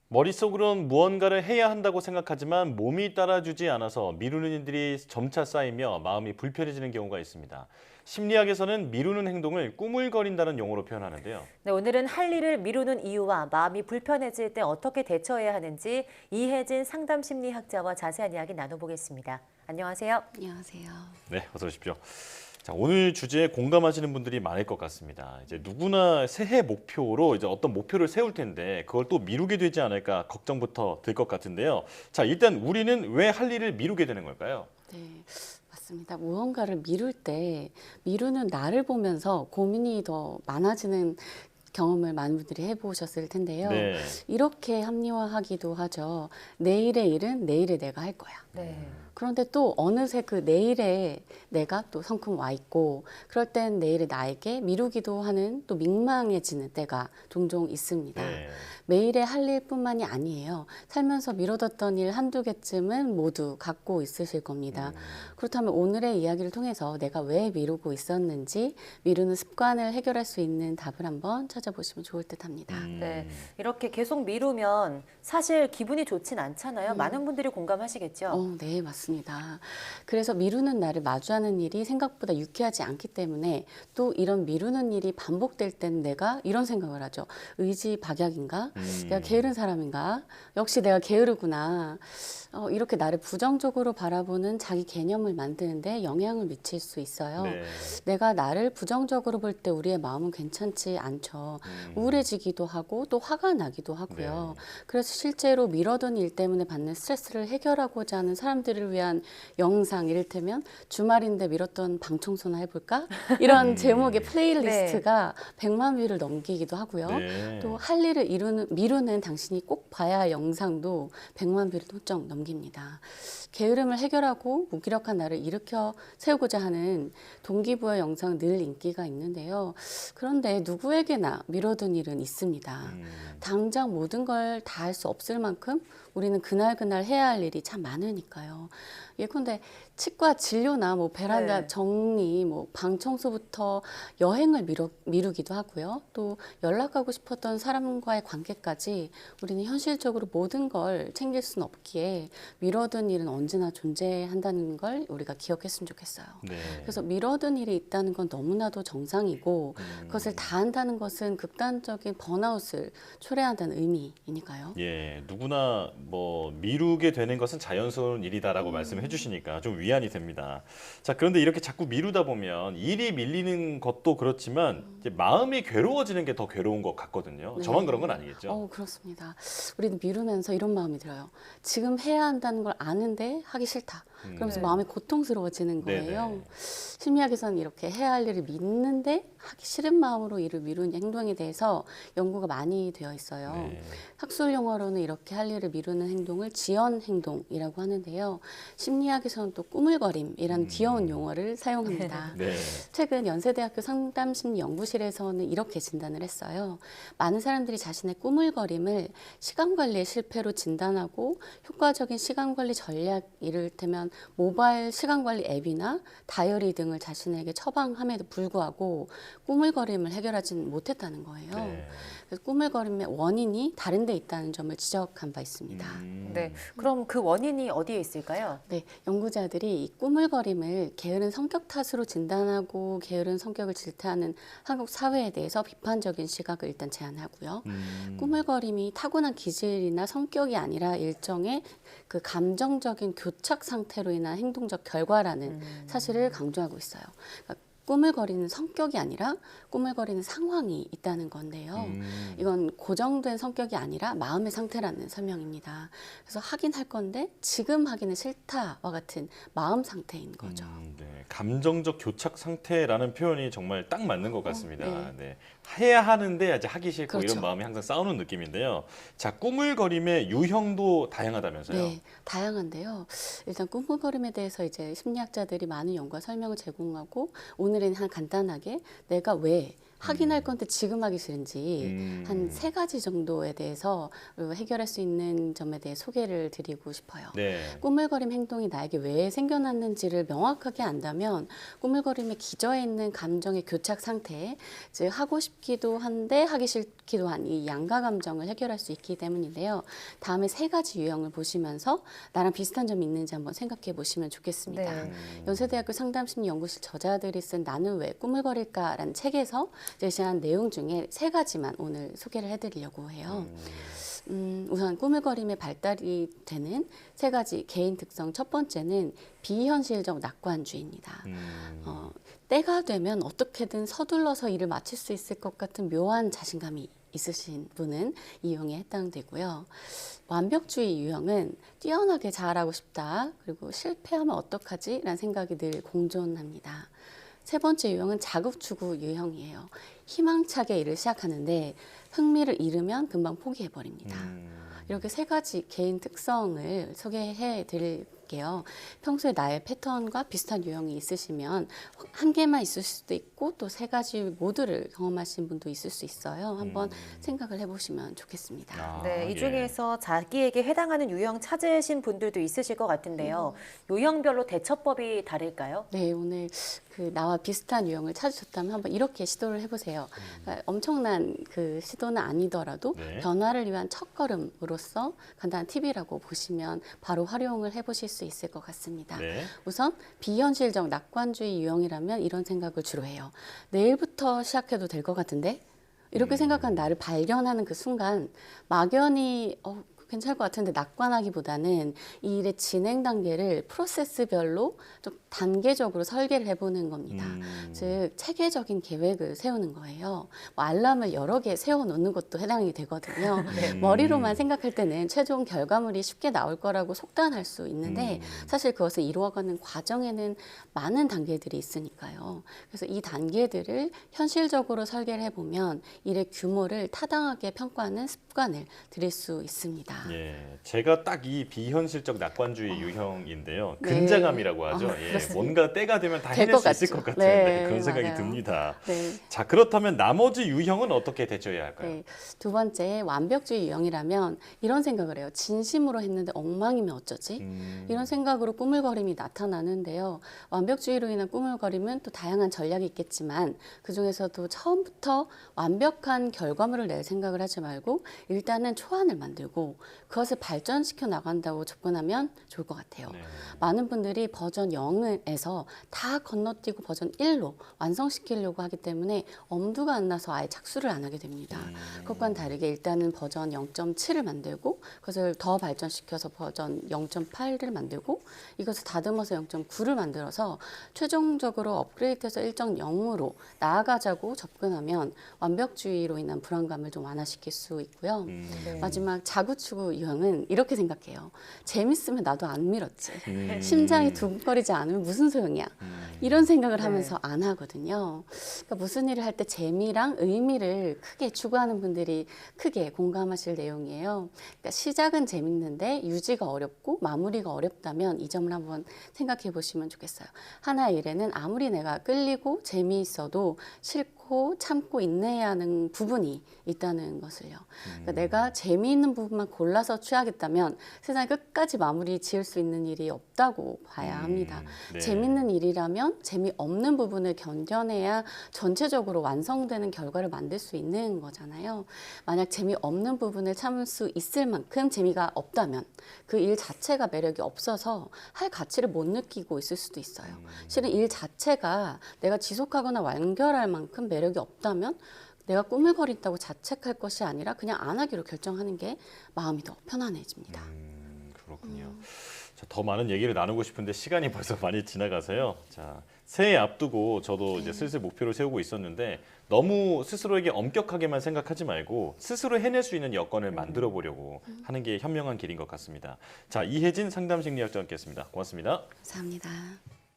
머릿속으론 무언가를 해야 한다고 생각하지만 몸이 따라주지 않아서 미루는 일들이 점차 쌓이며 마음이 불편해지는 경우가 있습니다. 심리학에서는 미루는 행동을 꾸물거린다는 용어로 표현하는데요. 네, 오늘은 할 일을 미루는 이유와 마음이 불편해질 때 어떻게 대처해야 하는지 이혜진 상담심리학자와 자세한 이야기 나눠보겠습니다. 안녕하세요. 안녕하세요. 네, 어서 오십시오. 자, 오늘 주제에 공감하시는 분들이 많을 것 같습니다. 이제 누구나 새해 목표로 이제 어떤 목표를 세울 텐데 그걸 또 미루게 되지 않을까 걱정부터 들 것 같은데요. 자, 일단 우리는 왜 할 일을 미루게 되는 걸까요? 네, 맞습니다. 무언가를 미룰 때 미루는 나를 보면서 고민이 더 많아지는 경험을 많은 분들이 해보셨을 텐데요. 네. 이렇게 합리화하기도 하죠. 내일의 일은 내일에 내가 할 거야. 네. 그런데 또 어느새 그 내일에 내가 또 성큼 와 있고 그럴 땐 내일의 나에게 미루기도 하는 또 민망해지는 때가 종종 있습니다. 네. 매일의 할 일뿐만이 아니에요. 살면서 미뤄뒀던 일 한두 개쯤은 모두 갖고 있으실 겁니다. 그렇다면 오늘의 이야기를 통해서 내가 왜 미루고 있었는지 미루는 습관을 해결할 수 있는 답을 한번 찾아보시면 좋을 듯 합니다. 네, 이렇게 계속 미루면 사실 기분이 좋진 않잖아요. 많은 분들이 공감하시겠죠? 네, 맞습니다. 그래서 미루는 나를 마주하는 일이 생각보다 유쾌하지 않기 때문에 또 이런 미루는 일이 반복될 땐 내가 이런 생각을 하죠. 의지박약인가? 내가 게으른 사람인가? 역시 내가 게으르구나. 이렇게 나를 부정적으로 바라보는 자기 개념을 만드는데 영향을 미칠 수 있어요. 네. 내가 나를 부정적으로 볼 때 우리의 마음은 괜찮지 않죠. 우울해지기도 하고 또 화가 나기도 하고요. 네. 그래서 실제로 미뤄둔 일 때문에 받는 스트레스를 해결하고자 하는 사람들을 위한 영상, 이를테면 주말인데 미뤘던 방 청소나 해볼까? 이런 제목의 플레이리스트가 100만 뷰를 넘기기도 하고요. 네. 또 할 일을 미루는 당신이 꼭 봐야 할 영상도 100만 뷰를 훌쩍 넘깁니다. 게으름을 해결하고 무기력한 나를 일으켜 세우고자 하는 동기부여 영상 늘 인기가 있는데요. 그런데 누구에게나 미뤄둔 일은 있습니다. 당장 모든 걸 다 할 수 없을 만큼 우리는 그날 해야 할 일이 참 많으니까요. 예컨대 치과 진료나 뭐 베란다 네. 정리, 뭐 방 청소부터 여행을 미루기도 하고요. 또 연락하고 싶었던 사람과의 관계까지 우리는 현실적으로 모든 걸 챙길 수는 없기에 미뤄둔 일은 언제나 존재한다는 걸 우리가 기억했으면 좋겠어요. 네. 그래서 미뤄둔 일이 있다는 건 너무나도 정상이고 그것을 다 한다는 것은 극단적인 번아웃을 초래한다는 의미이니까요. 예, 누구나 뭐 미루게 되는 것은 자연스러운 일이다라고 말씀해 주시니까 좀 위안이 됩니다. 자, 그런데 이렇게 자꾸 미루다 보면 일이 밀리는 것도 그렇지만 이제 마음이 괴로워지는 게 더 괴로운 것 같거든요. 네. 저만 그런 건 아니겠죠? 그렇습니다. 우리는 미루면서 이런 마음이 들어요. 지금 해야 한다는 걸 아는데 하기 싫다. 그러면서 네. 마음이 고통스러워지는 네네. 거예요. 심리학에서는 이렇게 해야 할 일을 믿는데 하기 싫은 마음으로 일을 미루는 행동에 대해서 연구가 많이 되어 있어요. 네. 학술 용어로는 이렇게 할 일을 미루는 행동을 지연 행동이라고 하는데요. 심리학에서는 또 꾸물거림이라는 귀여운 용어를 사용합니다. 네. 최근 연세대학교 상담심리연구실에서는 이렇게 진단을 했어요. 많은 사람들이 자신의 꾸물거림을 시간관리의 실패로 진단하고 효과적인 시간관리 전략, 이를테면 모바일 시간관리 앱이나 다이어리 등을 자신에게 처방함에도 불구하고 꾸물거림을 해결하지는 못했다는 거예요. 네. 그래서 꾸물거림의 원인이 다른 데 있다는 점을 지적한 바 있습니다. 네, 그럼 그 원인이 어디에 있을까요? 네, 연구자들이 이 꾸물거림을 게으른 성격 탓으로 진단하고 게으른 성격을 질타하는 한국 사회에 대해서 비판적인 시각을 일단 제안하고요. 꾸물거림이 타고난 기질이나 성격이 아니라 일종의 그 감정적인 교착 상태로 인한 행동적 결과라는 사실을 강조하고 있어요. 그러니까 꾸물거리는 성격이 아니라 꾸물거리는 상황이 있다는 건데요. 이건 고정된 성격이 아니라 마음의 상태라는 설명입니다. 그래서 하긴 할 건데 지금 하기는 싫다와 같은 마음 상태인 거죠. 네. 감정적 교착 상태라는 표현이 정말 딱 맞는 것 같습니다. 네. 네. 해야 하는데 아직 하기 싫고 그렇죠. 이런 마음이 항상 싸우는 느낌인데요. 자, 꾸물거림의 유형도 다양하다면서요? 네, 다양한데요. 일단 꾸물거림에 대해서 이제 심리학자들이 많은 연구와 설명을 제공하고 오늘은 간단하게 내가 왜 확인할 건데 지금 하기 싫은지 한 3가지 정도에 대해서 해결할 수 있는 점에 대해 소개를 드리고 싶어요. 네. 꾸물거림 행동이 나에게 왜 생겨났는지를 명확하게 안다면 꾸물거림에 기저에 있는 감정의 교착 상태, 즉 하고 싶기도 한데 하기 싫기도 한 이 양가 감정을 해결할 수 있기 때문인데요. 다음에 3가지 유형을 보시면서 나랑 비슷한 점이 있는지 한번 생각해 보시면 좋겠습니다. 네. 연세대학교 상담심리연구실 저자들이 쓴 나는 왜 꾸물거릴까라는 책에서 제시한 내용 중에 3가지만 오늘 소개를 해드리려고 해요. 우선 꾸물거림의 발달이 되는 3가지 개인 특성. 첫 번째는 비현실적 낙관주의입니다. 때가 되면 어떻게든 서둘러서 일을 마칠 수 있을 것 같은 묘한 자신감이 있으신 분은 이 유형에 해당되고요. 완벽주의 유형은 뛰어나게 잘하고 싶다. 그리고 실패하면 어떡하지? 라는 생각이 늘 공존합니다. 3번째 유형은 자극추구 유형이에요. 희망차게 일을 시작하는데 흥미를 잃으면 금방 포기해버립니다. 이렇게 3가지 개인 특성을 소개해 드릴게요. 평소에 나의 패턴과 비슷한 유형이 있으시면 한 개만 있을 수도 있고 또 3가지 모두를 경험하신 분도 있을 수 있어요. 한번 생각을 해보시면 좋겠습니다. 아, 네, 이 예. 중에서 자기에게 해당하는 유형 찾으신 분들도 있으실 것 같은데요. 유형별로 대처법이 다를까요? 네, 오늘 나와 비슷한 유형을 찾으셨다면 한번 이렇게 시도를 해보세요. 그러니까 엄청난 시도는 아니더라도 네. 변화를 위한 첫걸음으로서 간단한 팁이라고 보시면 바로 활용을 해보실 수 있을 것 같습니다. 네. 우선 비현실적 낙관주의 유형이라면 이런 생각을 주로 해요. 내일부터 시작해도 될 것 같은데? 이렇게 생각한 나를 발견하는 그 순간 막연히 괜찮을 것 같은데 낙관하기보다는 이 일의 진행 단계를 프로세스별로 좀 단계적으로 설계를 해보는 겁니다. 즉 체계적인 계획을 세우는 거예요. 뭐 알람을 여러 개 세워놓는 것도 해당이 되거든요. 머리로만 생각할 때는 최종 결과물이 쉽게 나올 거라고 속단할 수 있는데 사실 그것을 이루어가는 과정에는 많은 단계들이 있으니까요. 그래서 이 단계들을 현실적으로 설계를 해보면 일의 규모를 타당하게 평가하는 습관을 들일 수 있습니다. 예, 제가 딱 이 비현실적 낙관주의 유형인데요. 네. 근자감이라고 하죠. 예, 그렇습니다. 뭔가 때가 되면 다 될 해낼 것 수 있을 같죠. 것 같은 네, 그런 생각이 맞아요. 듭니다. 네. 자, 그렇다면 나머지 유형은 어떻게 대처해야 할까요? 네. 2번째 완벽주의 유형이라면 이런 생각을 해요. 진심으로 했는데 엉망이면 어쩌지? 이런 생각으로 꾸물거림이 나타나는데요. 완벽주의로 인한 꾸물거림은 또 다양한 전략이 있겠지만 그중에서도 처음부터 완벽한 결과물을 낼 생각을 하지 말고 일단은 초안을 만들고 그것을 발전시켜 나간다고 접근하면 좋을 것 같아요. 네. 많은 분들이 버전 0에서 다 건너뛰고 버전 1로 완성시키려고 하기 때문에 엄두가 안 나서 아예 착수를 안 하게 됩니다. 그것과는 다르게 일단은 버전 0.7을 만들고 그것을 더 발전시켜서 버전 0.8을 만들고 이것을 다듬어서 0.9를 만들어서 최종적으로 업그레이드해서 1.0으로 나아가자고 접근하면 완벽주의로 인한 불안감을 좀 완화시킬 수 있고요. 네. 마지막 자구추구 유형은 이렇게 생각해요. 재밌으면 나도 안 밀었지. 심장이 두근거리지 않으면 무슨 소용이야. 이런 생각을 하면서 안 하거든요. 그러니까 무슨 일을 할 때 재미랑 의미를 크게 추구하는 분들이 크게 공감하실 내용이에요. 그러니까 시작은 재밌는데 유지가 어렵고 마무리가 어렵다면 이 점을 한번 생각해 보시면 좋겠어요. 하나의 일에는 아무리 내가 끌리고 재미있어도 싫고 참고 인내해야 하는 부분이 있다는 것을요. 그러니까 내가 재미있는 부분만 골라서 취하겠다면 세상에 끝까지 마무리 지을 수 있는 일이 없다고 봐야 합니다. 네. 재밌는 일이라면 재미없는 부분을 견뎌내야 전체적으로 완성되는 결과를 만들 수 있는 거잖아요. 만약 재미없는 부분을 참을 수 있을 만큼 재미가 없다면 그 일 자체가 매력이 없어서 할 가치를 못 느끼고 있을 수도 있어요. 실은 일 자체가 내가 지속하거나 완결할 만큼 매력이 없다면 내가 꾸물거린다고 자책할 것이 아니라 그냥 안 하기로 결정하는 게 마음이 더 편안해집니다. 그렇군요. 자, 더 많은 얘기를 나누고 싶은데 시간이 벌써 많이 지나가서요. 자, 새해 앞두고 저도 이제 슬슬 목표를 세우고 있었는데 너무 스스로에게 엄격하게만 생각하지 말고 스스로 해낼 수 있는 여건을 만들어 보려고 하는 게 현명한 길인 것 같습니다. 자, 이혜진 상담심리학자였습니다. 고맙습니다. 감사합니다.